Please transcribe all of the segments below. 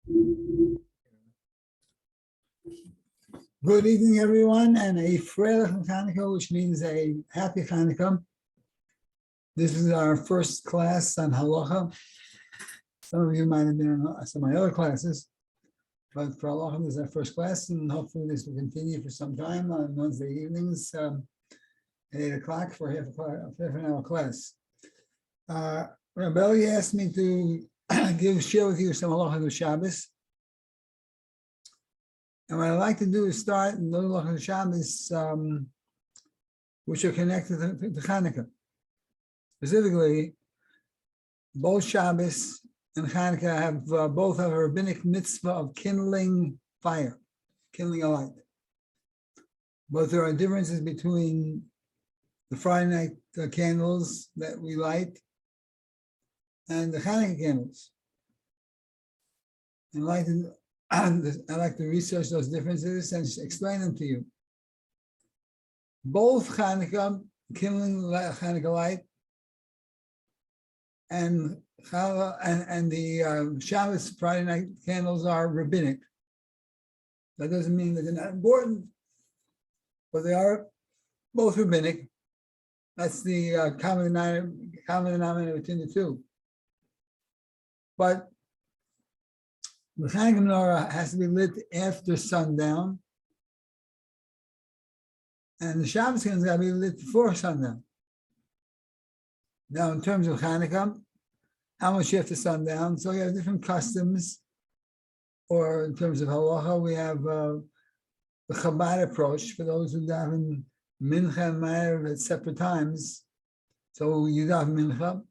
Good evening, everyone, and a Freilich Chanukah, which means a happy Chanukah. This is our first class on Halacha. Some of you might have been in some of my other classes, but for Halacha, this is our first class, and hopefully this will continue for some time on Wednesday evenings at 8 o'clock for half an hour class. Rabbi asked me to share with you some Halacha of Shabbos. And what I'd like to do is start in the Halacha of Shabbos, which are connected to Channukah. Specifically, both Shabbos and Channukah both have a rabbinic mitzvah of kindling fire, kindling a light. But there are differences between the Friday night candles that we light and the Channukah candles. And I'd like to research those differences and explain them to you. Both Channukah, kindling Channukah light, and the Shabbos Friday night candles are rabbinic. That doesn't mean that they're not important, but they are both rabbinic. That's the common denominator between the two. But the Channukah menorah has to be lit after sundown, and the Shabbos candles got to be lit before sundown. Now, in terms of Channukah, how much after sundown? So we have different customs, or in terms of halacha, we have the Chabad approach for those who daven mincha and ma'ariv at separate times. So you daven mincha,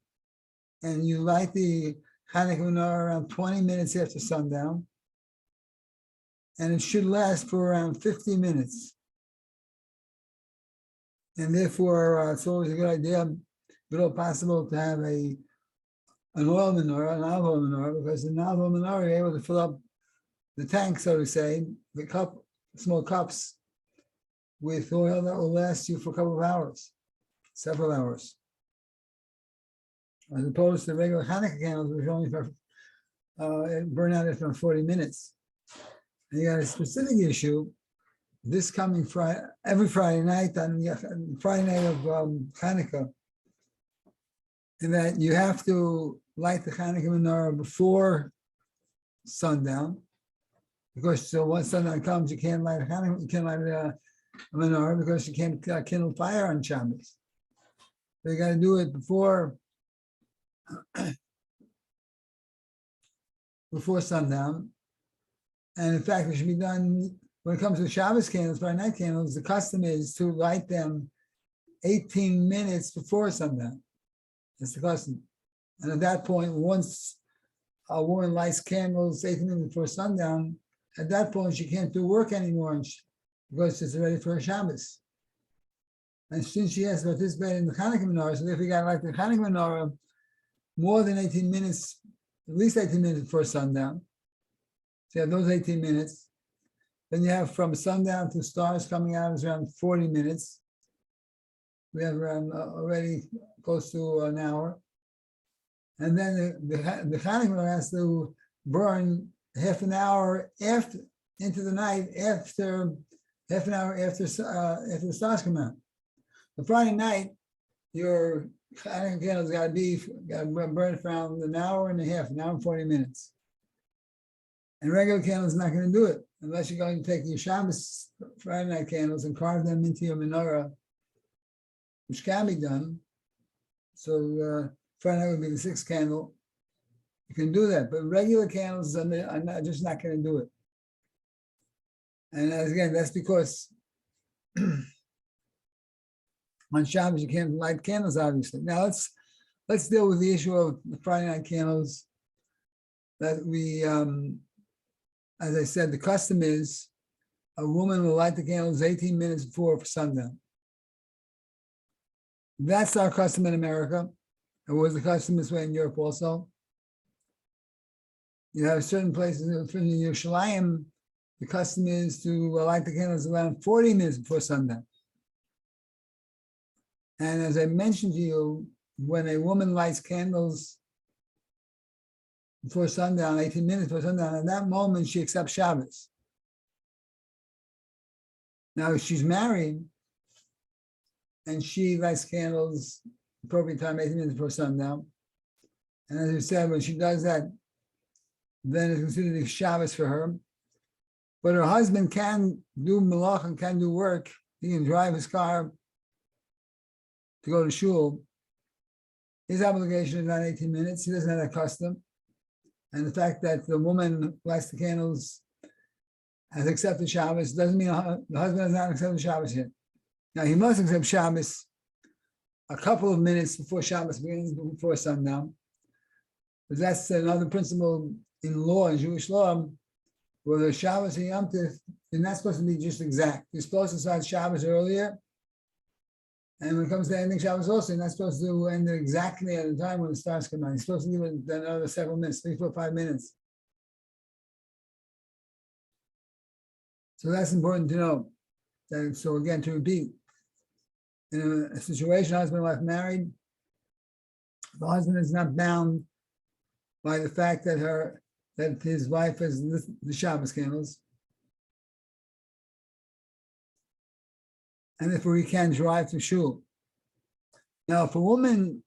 and you light the Channukah menorah around 20 minutes after sundown, and it should last for around 50 minutes. And therefore, it's always a good idea, if at all possible, to have an oil menorah, an olive oil menorah, because in an olive oil menorah, you're able to fill up the tank, so to say, the cup, small cups, with oil that will last you for a couple of hours, several hours. As opposed to regular Channukah candles, which only burn out after 40 minutes. And you got a specific issue this coming Friday, every Friday night, on Friday night of Channukah, in that you have to light the Channukah menorah before sundown, because so once sundown comes, you can't light a Channukah, you can't light a menorah because you can't kindle fire on Shabbos. So you got to do it before sundown. And in fact, it should be done when it comes to Shabbos candles, Friday night candles, the custom is to light them 18 minutes before sundown. That's the custom. And at that point, once a woman lights candles 18 minutes before sundown, at that point, she can't do work anymore because it's ready for a Shabbos. And since she has participated in the Channukah menorah, so if you got to light the Channukah menorah more than 18 minutes, at least 18 minutes before sundown. So you have those 18 minutes. Then you have from sundown to stars coming out is around 40 minutes. We have around already close to an hour. And then the Channukah has to burn half an hour after, into the night, after half an hour after the stars come out. The Friday night, your Channukah candles got to burn for around an hour and a half, an hour and 40 minutes. And regular candles are not going to do it unless you're going to take your Shabbos Friday night candles and carve them into your menorah, which can be done. So Friday night would be the sixth candle. You can do that, but regular candles are just not going to do it. And again, that's because on Shabbos you can't light candles, obviously. Now let's deal with the issue of the Friday night candles that we, as I said, the custom is a woman will light the candles 18 minutes before sundown. That's our custom in America. It was the custom this way in Europe also. You have certain places, in Yerushalayim, the custom is to light the candles around 40 minutes before sundown. And as I mentioned to you, when a woman lights candles before sundown, 18 minutes before sundown. At that moment, she accepts Shabbos. Now, if she's married and she lights candles, appropriate time, 18 minutes before sundown, and as I said, when she does that, then it's considered a Shabbos for her. But her husband can do malach and can do work. He can drive his car to go to shul. His obligation is not 18 minutes. He doesn't have that custom. And the fact that the woman who lights the candles has accepted Shabbos doesn't mean the husband has not accepted Shabbos yet. Now, he must accept Shabbos a couple of minutes before Shabbos begins, before sundown. But that's another principle in law, in Jewish law, where the Shabbos and Yom Tov, you're not supposed to be just exact. You're supposed to start Shabbos earlier. And when it comes to ending Shabbos also, you're not supposed to end it exactly at the time when the stars come out. You're supposed to give it another several minutes, 3, 4, 5 minutes. So that's important to know. So again, to repeat, in a situation, husband and wife married, the husband is not bound by the fact that his wife has lit the Shabbos candles. And therefore he can drive to shul. Now, if a woman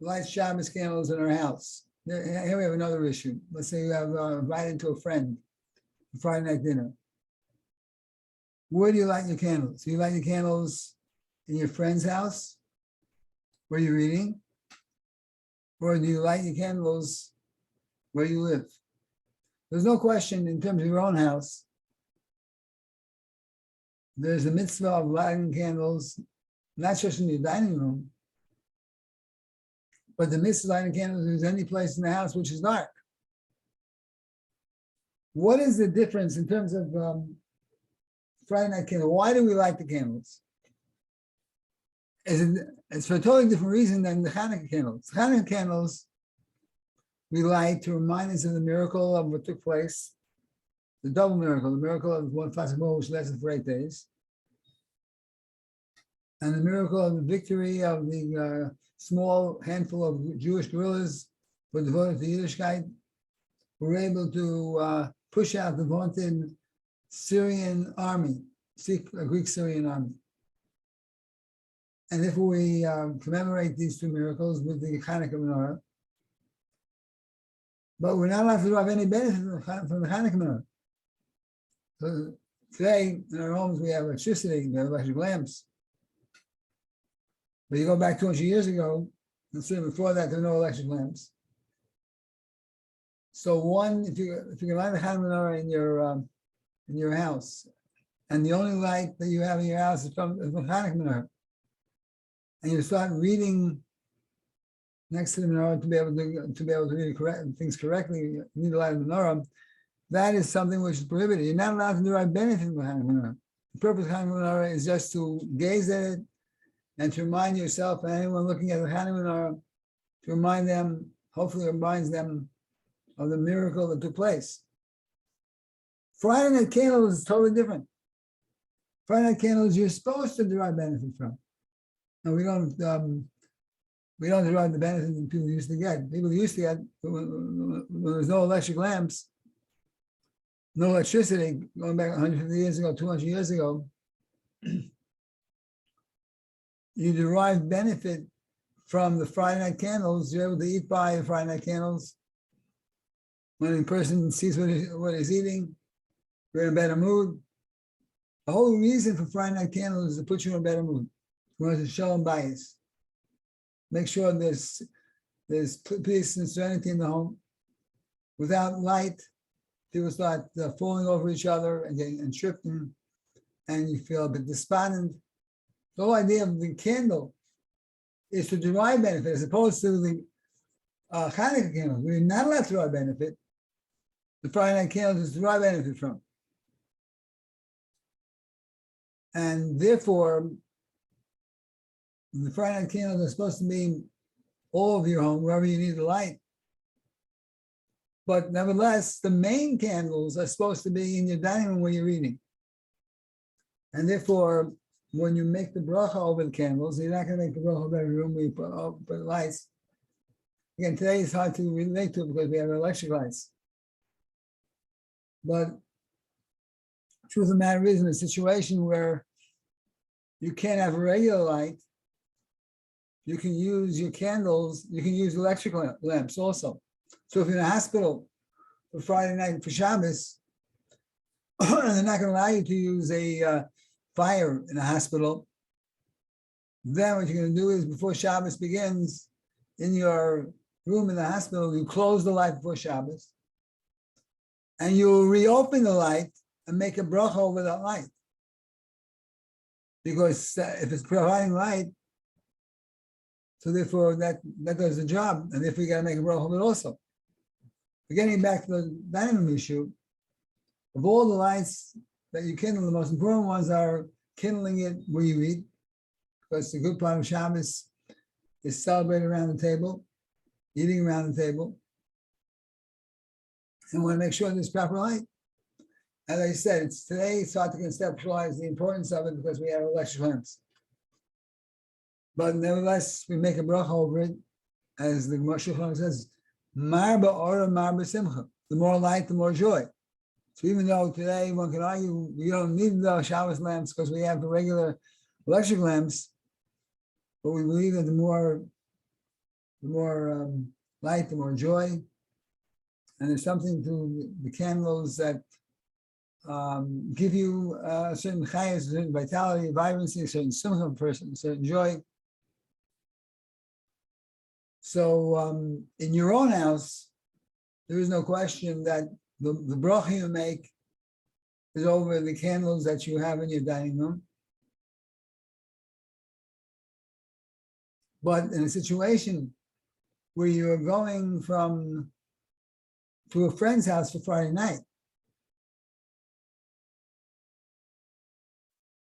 lights Shabbos candles in her house, here we have another issue. Let's say you have invited to a friend for Friday night dinner. Where do you light your candles? Do you light your candles in your friend's house where you're eating? Or do you light your candles where you live? There's no question in terms of your own house. There's a mitzvah of lighting candles, not just in your dining room, but the mitzvah of lighting candles is any place in the house which is dark. What is the difference in terms of Friday night candle? Why do we light the candles? It's for a totally different reason than the Channukah candles. The Channukah candles we light to remind us of the miracle of what took place, the double miracle, the miracle of one festival which lasted for 8 days, and the miracle of the victory of the small handful of Jewish guerrillas who were devoted to Yiddishkeit, who were able to push out the vaunted Syrian army, Greek Syrian army. And if we commemorate these 2 miracles with the Channukah menorah, but we're not allowed to derive any benefit from the Channukah menorah. So today, in our homes, we have electricity, we have electric lamps. But you go back 200 years ago, and certainly before that, there were no electric lamps. So if you can light the Channukah menorah in your house, and the only light that you have in your house is from the Channukah menorah, and you start reading next to the menorah to be able to read things correctly, you need to light the menorah. That is something which is prohibited. You're not allowed to derive benefit from the Channukah menorah. The purpose of the Channukah menorah is just to gaze at it and to remind yourself and anyone looking at the Channukah menorah, to remind them, hopefully it reminds them of the miracle that took place. Friday night candles is totally different. Friday night candles you're supposed to derive benefit from. And we don't derive the benefit that people used to get. People used to get, when there was no electric lamps, no electricity, going back 150 years ago, 200 years ago, you derive benefit from the Friday night candles. You're able to eat by the Friday night candles. When a person sees what he's eating, you're in a better mood. The whole reason for Friday night candles is to put you in a better mood. You want to show them bias. Make sure there's peace and serenity in the home. Without light, people start falling over each other and tripping, and you feel a bit despondent. The whole idea of the candle is to derive benefit, as opposed to the Channukah candles. We're not allowed to derive benefit. The Friday night candles is to derive benefit from. And therefore, the Friday night candles are supposed to be all of your home, wherever you need the light. But nevertheless, the main candles are supposed to be in your dining room where you're eating. And therefore, when you make the bracha over the candles, you're not going to make the bracha over every room where you put lights. Again, today it's hard to relate to because we have electric lights. But truth of the matter is, in a situation where you can't have a regular light, you can use your candles, you can use electric lamps also. So if you're in a hospital for Friday night for Shabbos, and they're not going to allow you to use a fire in a hospital, then what you're going to do is before Shabbos begins, in your room in the hospital, you close the light before Shabbos, and you reopen the light and make a bracha over that light. Because if it's providing light, so therefore that does the job, and therefore you got to make a bracha over it also. But getting back to the dining room issue, of all the lights that you kindle, the most important ones are kindling it where you eat, because the good part of Shabbos is celebrating around the table, eating around the table, and we want to make sure there's proper light. As I said, today it's hard to conceptualize the importance of it because we have electric lamps. But nevertheless, we make a bracha over it, as the Shulchan says, Marba ora marba simcha. The more light, the more joy. So even though today one can argue we don't need the Shabbos lamps because we have the regular electric lamps, but we believe that the more light, the more joy. And there's something to the candles that give you a certain chayas, a certain vitality, vibrancy, a certain simcha person, a certain joy. So in your own house, there is no question that the bracha you make is over the candles that you have in your dining room. But in a situation where you're going to a friend's house for Friday night,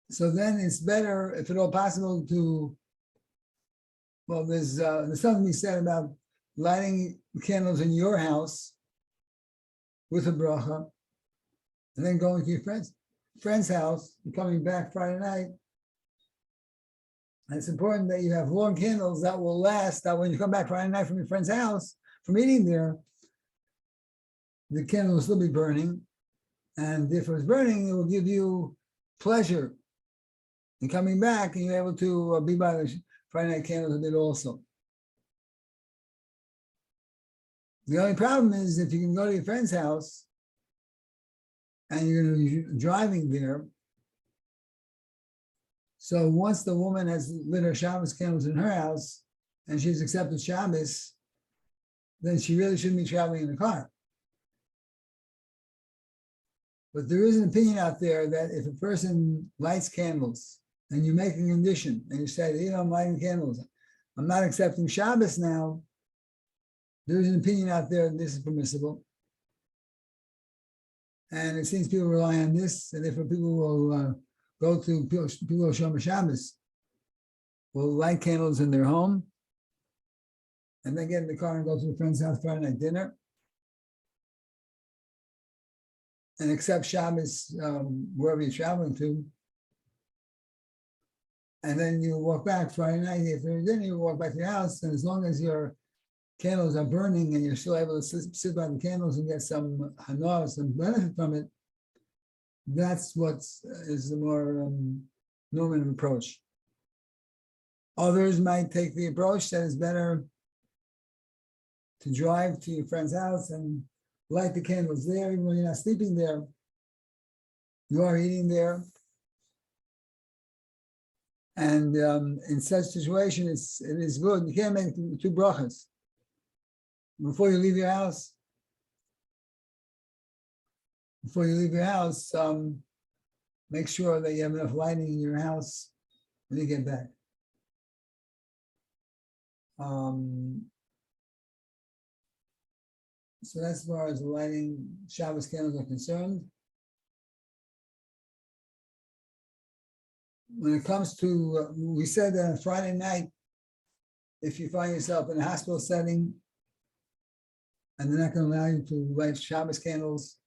so then it's better, if at all possible, there's something we said about lighting candles in your house with a bracha, and then going to your friend's house and coming back Friday night. And it's important that you have long candles that will last, that when you come back Friday night from your friend's house, from eating there, the candle will still be burning. And if it's burning, it will give you pleasure in coming back, and you're able to be by the Friday night candles a bit also. The only problem is if you can go to your friend's house and you're going to be driving there. So once the woman has lit her Shabbos candles in her house and she's accepted Shabbos, then she really shouldn't be traveling in a car. But there is an opinion out there that if a person lights candles and you make a condition and you say, I'm lighting candles, I'm not accepting Shabbos now, there's an opinion out there that this is permissible. And it seems people rely on this, and therefore people will go to people who Shomer Shabbos, will light candles in their home, and then get in the car and go to a friend's house Friday night dinner, and accept Shabbos wherever you're traveling to. And then you walk back Friday night after dinner, you walk back to your house, and as long as your candles are burning and you're still able to sit by the candles and get some hana, some benefit from it, that's what is the more normative approach. Others might take the approach that it's better to drive to your friend's house and light the candles there, even when you're not sleeping there. You are eating there. And in such situation, it is good. You can't make two brachas. Before you leave your house, make sure that you have enough lighting in your house when you get back. So that's as far as the lighting Shabbos candles are concerned. When it comes to, we said that on Friday night, if you find yourself in a hospital setting and they're not going to allow you to light Shabbos candles,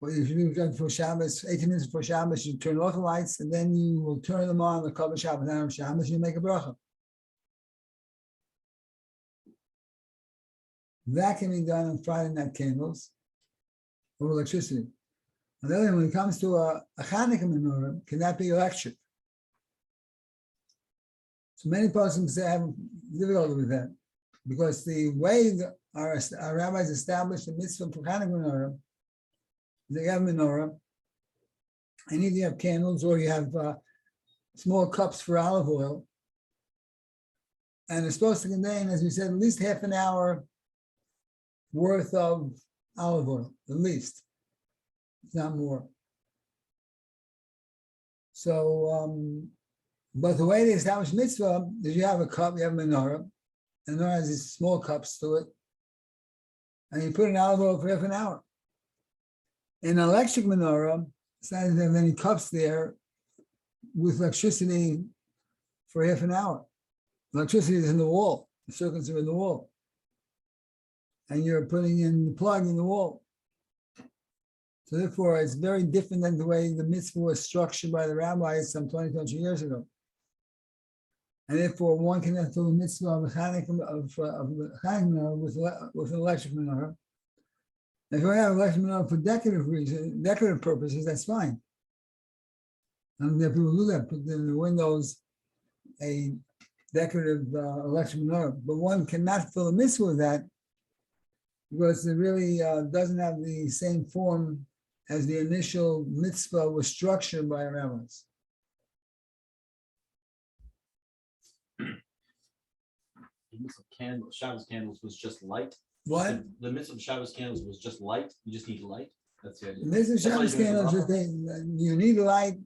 well, if you do for Shabbos, 18 minutes before Shabbos, you turn off the lights and then you will turn them on the cover Shabbos, and on Shabbos, you make a bracha. that can be done on Friday night candles or electricity. On the other hand, when it comes to a Chanukah menorah, can that be electric? So many persons have difficulty with that because the way that our rabbis established the mitzvah for Chanukah menorah, they have menorah, and either you have candles or you have small cups for olive oil, and it's supposed to contain, as we said, at least half an hour worth of olive oil, at least, if not more. So, but the way they establish mitzvah is you have a cup, you have a menorah, and the menorah has these small cups to it, and you put an olive oil for half an hour. In an electric menorah, it's not that many cups there with electricity for half an hour. Electricity is in the wall, the circuits are in the wall. And you're putting in the plug in the wall. So therefore, it's very different than the way the mitzvah was structured by the rabbis some 20, 30 years ago. And therefore, one can fulfill the mitzvah of Chanukah with an electric menorah. If you have an electric menorah for decorative reasons, decorative purposes, that's fine. And there people do that, put in the windows a decorative electric menorah, but one cannot fulfill the mitzvah with that because it really doesn't have the same form as the initial mitzvah was structured by our rabbis. The mitzvah of candles, Shabbos candles was just light. What? The mitzvah of Shabbos candles was just light. You just need light. That's the idea. The mitzvah of Shabbos candles, you need light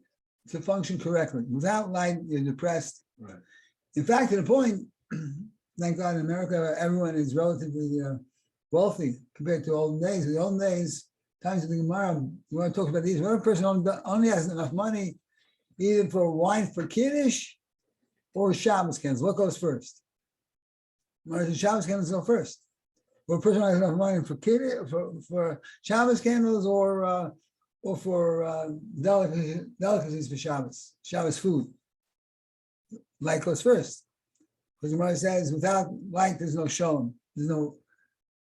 to function correctly. Without light, you're depressed. Right. In fact, to the point, thank God in America, everyone is relatively wealthy compared to olden days. In the olden days, times of the Gemara, you want to talk about these, one person only has enough money either for wine for Kiddush or Shabbos candles. What goes first? Shabbos candles go first. One person has enough money for Kiddush, for Shabbos candles or for delicacies for Shabbos food. Light goes first. Because the Gemara says, without light, there's no shalom. There's no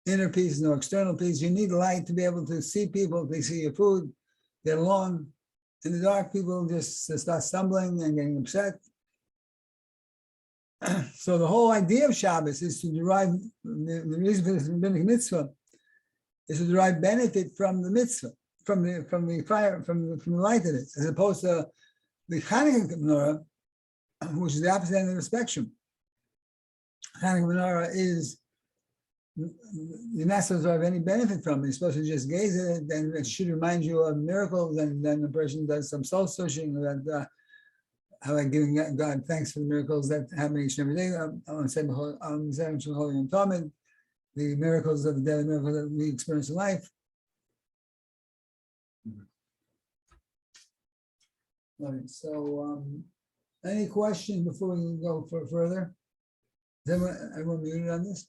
inner peace, no external peace. You need light to be able to see people, they see your food, get along. In the dark, people just start stumbling and getting upset. So the whole idea of Shabbos is to derive, the reason for this rabbinic mitzvah is to derive benefit from the mitzvah, from the fire, from the light of it, as opposed to the Chanukah menorah, which is the opposite end of the spectrum. Chanukah menorah is, you're not supposed to have any benefit from it. You're supposed to just gaze at it, and it should remind you of miracles, and then the person does some soul searching, that how I'm giving God thanks for the miracles that happen each and every day. On the Holy and Talmud, the miracles of the daily miracles that we experience in life. All right, so any questions before we go further? Is everyone muted on this?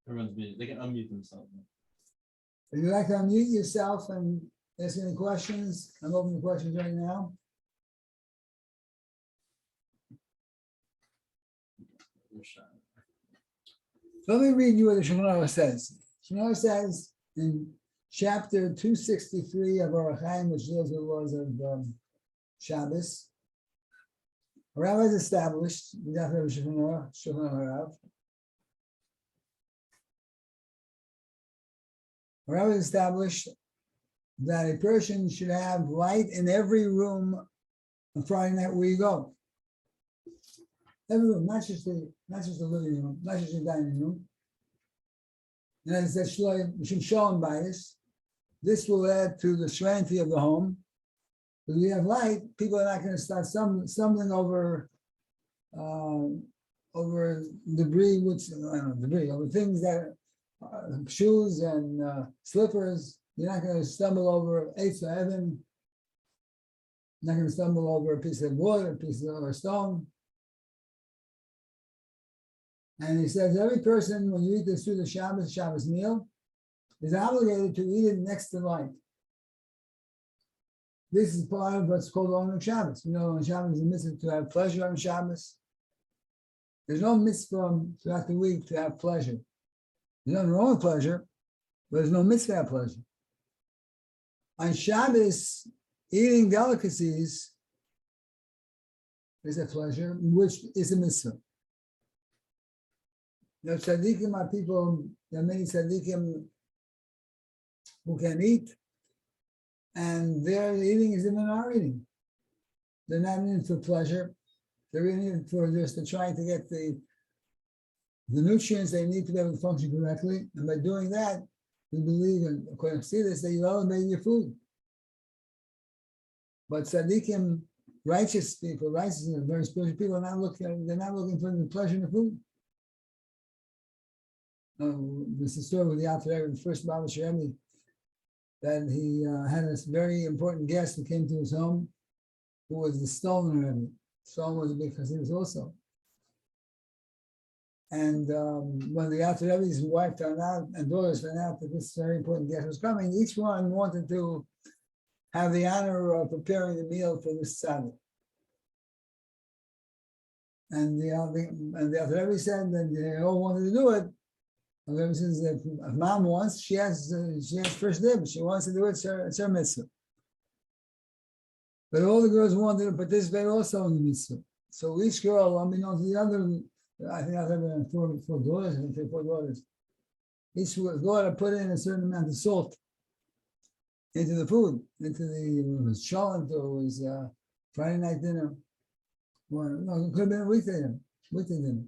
Everyone's muted. They can unmute themselves. If you'd like to unmute yourself and ask any questions, I'm open to questions right now. So let me read you what the Shulchan Aruch says. Shulchan Aruch says in chapter 263 of Orach Chaim, which deals with the laws of Shabbos, a rabbi has established, Shulchan Aruch, a rabbi has established that a person should have light in every room on Friday night where you go. Every room, not just the living room, not just the dining room. And as that should show in bias, this will add to the serenity of the home. Because we have light, people are not going to start stumbling over debris, over things that shoes and slippers. You're not going to stumble over eighths of heaven. You're not going to stumble over a piece of wood, a piece of a stone. And he says every person, when you eat this through the Shabbos meal, is obligated to eat it next to light. This is part of what's called on Shabbos. You know, on Shabbos is a mitzvah to have pleasure on Shabbos. There's no mitzvah throughout the week to have pleasure. There's nothing wrong with pleasure, but there's no mitzvah pleasure. On Shabbos, eating delicacies is a pleasure, which is a mitzvah. Tzaddikim are people, there are many tzaddikim who can eat, and their eating is even our eating. They're not in it for pleasure. They're in it for just to trying to get the nutrients they need to be able to function correctly. And by doing that, we believe, and according to this, that you elevate your food. But tzaddikim, righteous people, righteous and very spiritual people, are not looking. They're not looking for the pleasure in the food. This is a story with the Alter Rebbe, the first Rabbi Rebbe, that he had a very important guest who came to his home, who was the stolen Rebbe. Stolen was a big chassidus also. And when the Alter Rebbe's wife found out and daughters found out that this very important guest was coming, each one wanted to have the honor of preparing the meal for this tzaddik. And the Alter Rebbe said that they all wanted to do it. The Rebbe says that if mom wants, she has first dibs. She wants to do it. It's her mitzvah. But all the girls wanted to participate also in the mitzvah. So each girl, unbeknownst to the other, I think I've had four daughters. I think 4 daughters. Each daughter put in a certain amount of salt into the food, into it was cholent or it was Friday night dinner. Well, no, it could have been a weekday dinner.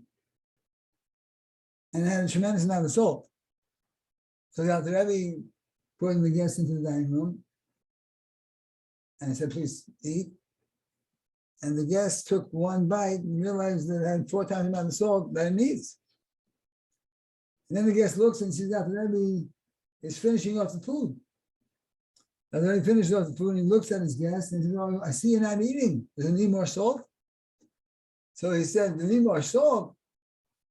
And it had a tremendous amount of salt. So the Alter Rebbe brought the guests into the dining room and he said, please eat. And the guest took one bite and realized that it had 4 times the amount of salt that it needs. And then the guest looks and sees that the Rebbe is finishing off the food. And then he finishes off the food and he looks at his guest and he says, oh, I see you're not eating. Does it need more salt? So he said, does it need more salt?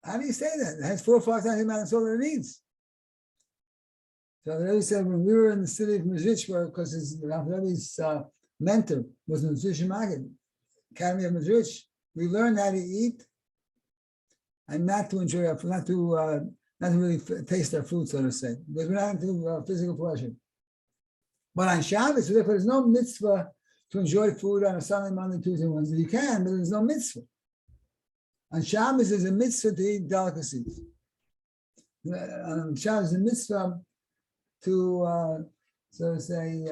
How do you say that? It has 4 or 5 times the amount of salt that it needs. So the Rebbe said, when we were in the city of Mezritch, because his Rebbe's mentor was in the Mezritch Maggid, Academy of Mezritch, we learned how to eat and not to enjoy our food, not to really taste our food, so to say, because we're not into physical pleasure. But on Shabbos, therefore, there's no mitzvah to enjoy food on a Sunday, Monday, Tuesday, Wednesday. You can, but there's no mitzvah. On Shabbos, there's a mitzvah to eat delicacies. On Shabbos, there's a mitzvah to, so to say,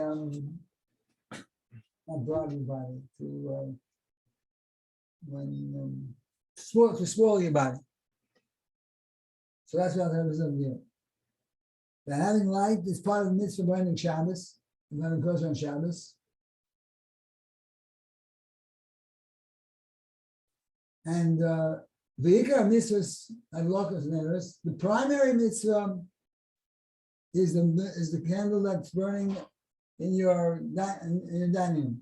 not bribe your body, to swallow your body. So that's what I was over here. That having light is part of the mitzvah burning Shabbos, burning kosher on Shabbos. And the ikar mitzvahs adlokas neros. The primary mitzvah is the candle that's burning in your dining room.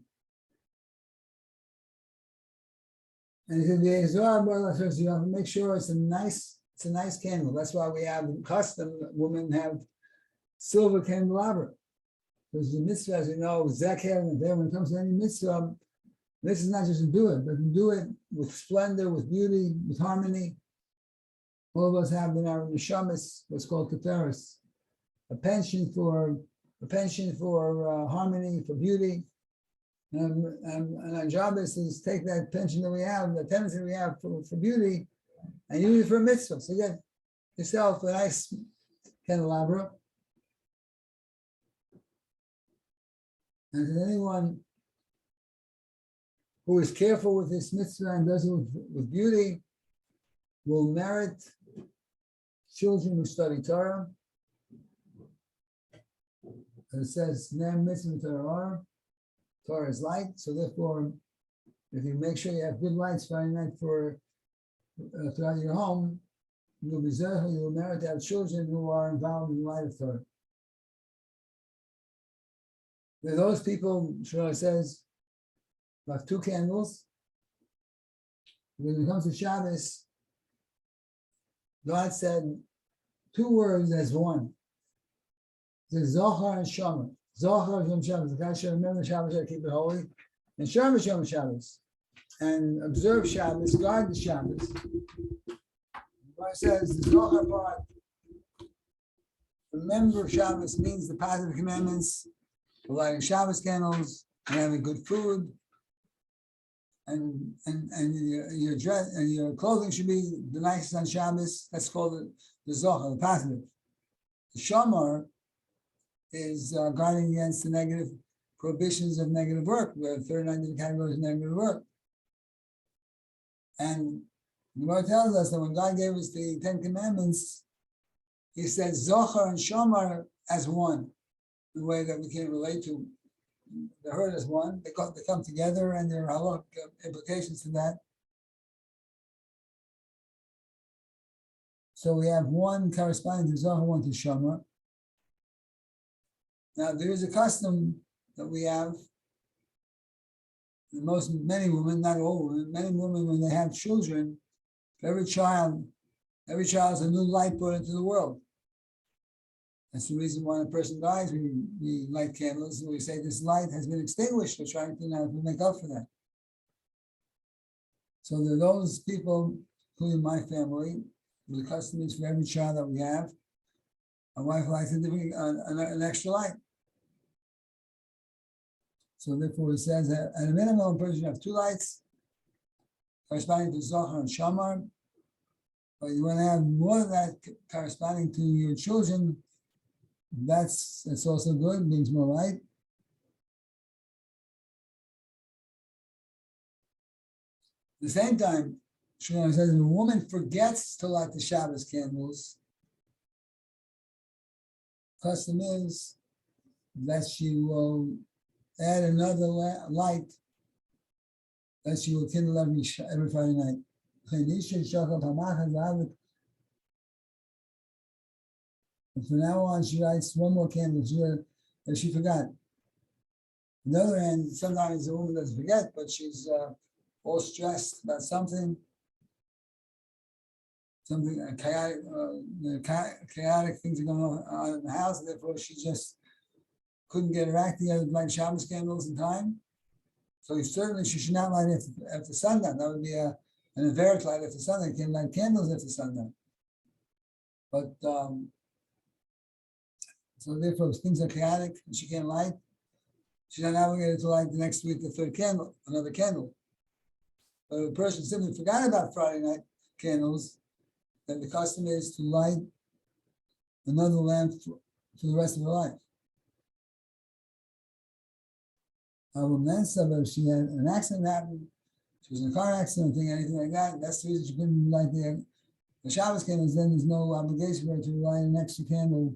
And the Zohar says you have to make sure it's a nice candle. That's why we have custom. Women have silver candelabra. Because the mitzvah, as you know, zecher and there, when it comes to any mitzvah, this is not just to do it, but to do it with splendor, with beauty, with harmony. All of us have in our neshamas what's called keferis, a penchant for harmony, for beauty. And our job is to take that penchant that we have, the tendency we have for beauty, and use it for a mitzvah. So get yourself a nice candelabra. And anyone who is careful with this mitzvah and does it with beauty will merit children who study Torah. And it says, "Nem mitzvah Torah." Torah is light, so therefore, if you make sure you have good lights Friday night for throughout your home, you'll be zecher, you will merit to have children who are involved in the light of Torah. There are those people, Shmuel says, who have 2 candles. When it comes to Shabbos, God said 2 words as one. It says Zohar and Shomer. Zohar Yom Shabbos. The guy should remember Shabbos, should keep it holy. And Shomer Yom Shabbos. And observe Shabbos, guard the Shabbos. God says the Zohar part remember Shabbos means the positive commandments, lighting Shabbos candles, and having good food, and your dress and your clothing should be the nicest on Shabbos. That's called the zohar, the positive. The shamar is guarding against the negative prohibitions of negative work. There are 39 different categories of negative work. And the Gemara tells us that when God gave us the 10 commandments, he said zohar and shamar as one, the way that we can relate to the herd as one. They come together, and there are a lot of implications to that. So we have one corresponding to zohar, one to shamar. Now there is a custom that we have. Many women, not all women, many women, when they have children, every child is a new light brought into the world. That's the reason why a person dies, we light candles, and we say this light has been extinguished. We're trying to now make up for that. So there are those people, including my family, the custom is for every child that we have, a wife lights an extra light. So therefore it says that at a minimum, a person should have 2 lights, corresponding to zohar and shamar. But you want to have more of that corresponding to your children. That's also good, brings more light. At the same time, Shmuel says if a woman forgets to light the Shabbos candles, custom is that she will add another light that she will kindle every Friday night. And from now on, she lights one more candle if she forgot. On the other hand, sometimes the woman doesn't forget, but she's all stressed about something chaotic things are going on in the house, and therefore she just couldn't get her act together to light Shabbos candles in time. So certainly she should not light after sundown. That would be an averic light after sundown. You can't light candles after sundown. But so therefore, if things are chaotic and she can't light, she's not obligated to light the next week the 3rd candle, another candle. But if a person simply forgot about Friday night candles, then the custom is to light another lamp for the rest of her life. If she had an accident happen, she was in a car accident, anything like that, that's the reason she couldn't light the Shabbos candles, then there's no obligation for her to light an extra candle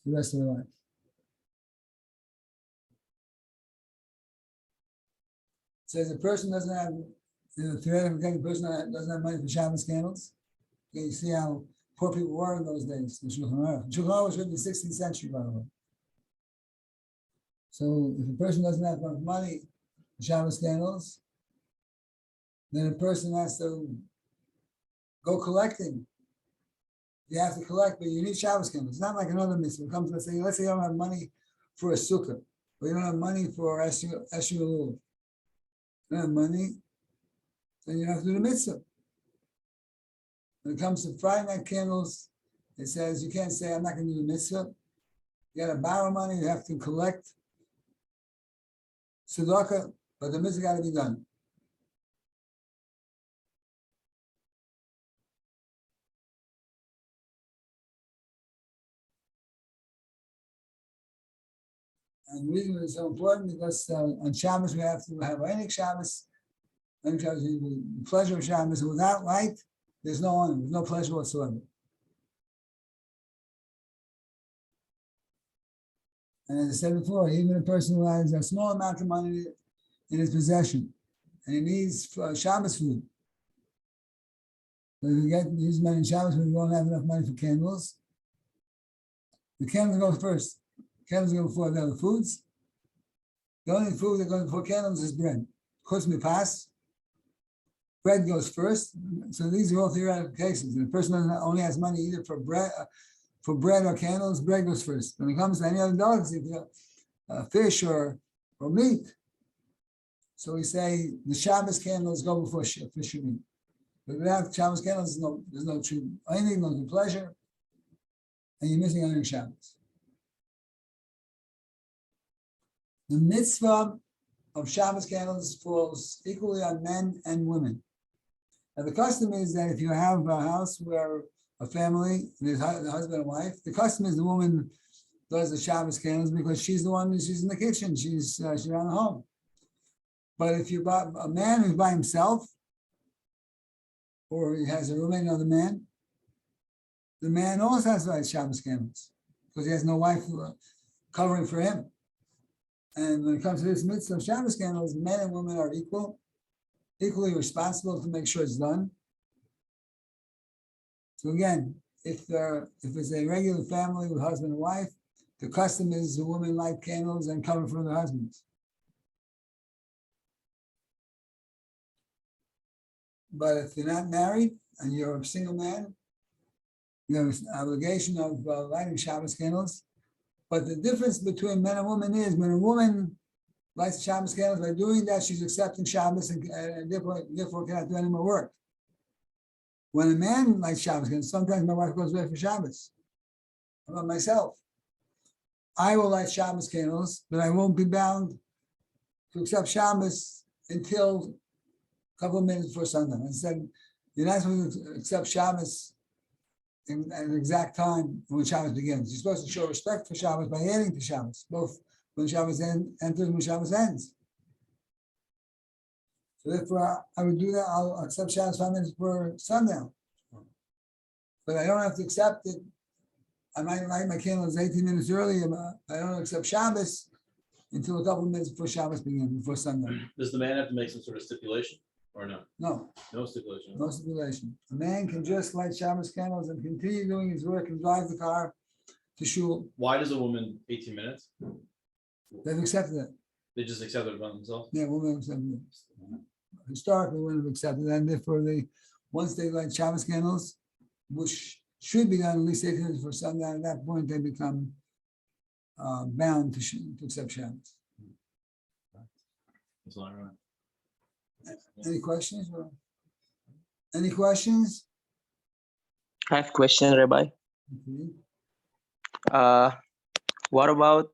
for the rest of her life. It says a person doesn't have, theoretically, a person doesn't have money for Shabbos candles. You see how poor people were in those days. The Shulchan Aruch was written in the 16th century, by the way. So if a person doesn't have enough money for Shabbos candles, then a person has to go collecting. You have to collect, but you need Shabbos candles. It's not like another mitzvah. It comes to say, let's say you don't have money for a sukkah, or you don't have money for Eshu Elul. You don't have money, then you have to do the mitzvah. When it comes to Friday night candles, it says you can't say, I'm not going to do the mitzvah. You got to borrow money, you have to collect tzedakah, but the mitzvah got to be done. And the reason it's so important because on Shabbos we have to have Einik Shabbos. Einik Shabbos is the pleasure of Shabbos, and without light, there's no honor, there's no pleasure whatsoever. And as I said before, even a person who has a small amount of money in his possession, and he needs Shabbos food, but if you get his money in Shabbos, but you don't have enough money for candles, the candles go first. Candles go before the other foods. The only food that goes before candles is bread. Chutz mipas, bread goes first. So these are all theoretical cases. And the person only has money either for bread or candles, bread goes first. When it comes to any other delicacy, fish or meat, so we say the Shabbos candles go before fish or meat. But without Shabbos candles, there's no true anything, no true pleasure. and you're missing on Shabbos. The mitzvah of Shabbos candles falls equally on men and women. Now, the custom is that if you have a house where a family, there's a husband and wife, the custom is the woman does the Shabbos candles because she's the one, she's in the kitchen, she's around the home. But if you buy a man who's by himself, or he has a roommate, another man, the man also has to light Shabbos candles because he has no wife covering for him. And when it comes to this mitzvah of Shabbos candles, men and women are equally responsible to make sure it's done. So again, if it's a regular family with husband and wife, the custom is the women light candles and cover for their husbands. But if you're not married and you're a single man, you have an obligation of lighting Shabbos candles. But the difference between men and women is when a woman lights Shabbos candles, by doing that, she's accepting Shabbos and therefore cannot do any more work. When a man lights Shabbos candles, sometimes my wife goes away for Shabbos. How about myself? I will light Shabbos candles, but I won't be bound to accept Shabbos until a couple of minutes before sundown. I said, you're not supposed to accept Shabbos at an exact time when Shabbos begins. You're supposed to show respect for Shabbos by adding to Shabbos, both when Shabbos enters and when Shabbos ends. So therefore, I would do that. I'll accept Shabbos 5 minutes before sundown. But I don't have to accept it. I might light my candles 18 minutes early. I don't accept Shabbos until a couple of minutes before Shabbos begins, before sundown. Does the man have to make some sort of stipulation or no? No. No stipulation. No stipulation. A man can just light Shabbos candles and continue doing his work and drive the car to shul. Why does a woman 18 minutes? They've accepted it. They just accept it by themselves? Yeah, women have accepted it. Historically, women have accepted it, and therefore once they light Shabbos candles, which should be done at least 18 minutes before sundown, at that point they become bound to accept Shabbos. That's all right. Any questions? Any questions? I have a question, Rabbi. Okay. What about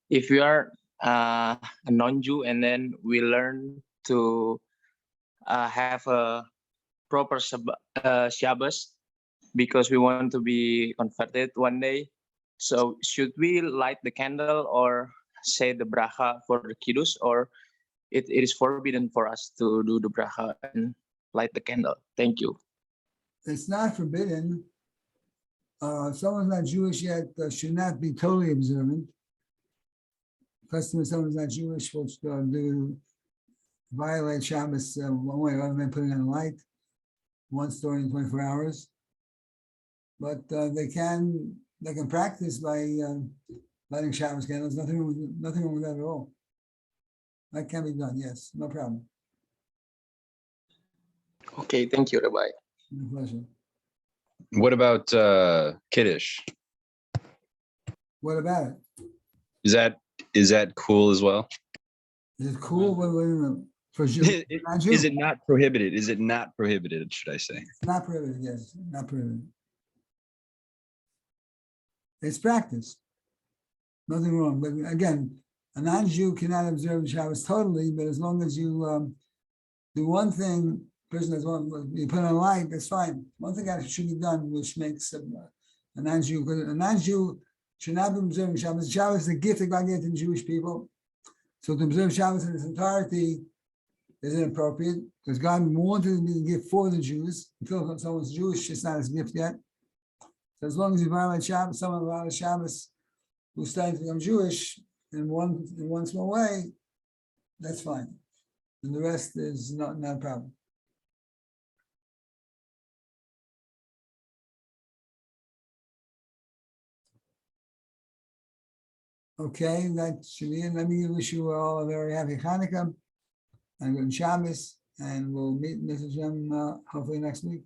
if we are a non-Jew and then we learn to have a proper Shabbos because we want to be converted one day? So should we light the candle or say the bracha for the kiddush, or it is forbidden for us to do the bracha and light the candle? Thank you. It's not forbidden. If someone's not Jewish yet, should not be totally observant. Custom if someone's not Jewish will violate Shabbos one way other than putting on a light once during 24 hours. But they can practice by lighting Shabbos candles. Nothing wrong with that at all. That can be done. Yes, no problem. Okay, thank you, Rabbi. My pleasure. What about Kiddush? What about it? Is that cool as well? Is it cool? Wait a minute. For Jews, Is it not prohibited? Is it not prohibited, should I say? not prohibited? Yes, not prohibited. It's practice. Nothing wrong. But again, a non-Jew cannot observe Shabbos totally, but as long as you do one thing, person that's one, you put on a light, that's fine. One thing that should be done, which makes a non-Jew, because a non-Jew should not be observing Shabbos. Shabbos is a gift that God gave to the Jewish people. So to observe Shabbos in its entirety is inappropriate, because God wanted it to be a gift for the Jews. Until someone's Jewish, it's not his gift yet. So as long as you violate Shabbos, someone violates Shabbos who's starting to become Jewish in one small way, that's fine. And the rest is not a problem. Okay, that should be it. Let me wish you all a very happy Channukah and good Shabbos, and we'll meet Mrs. Jem hopefully next week.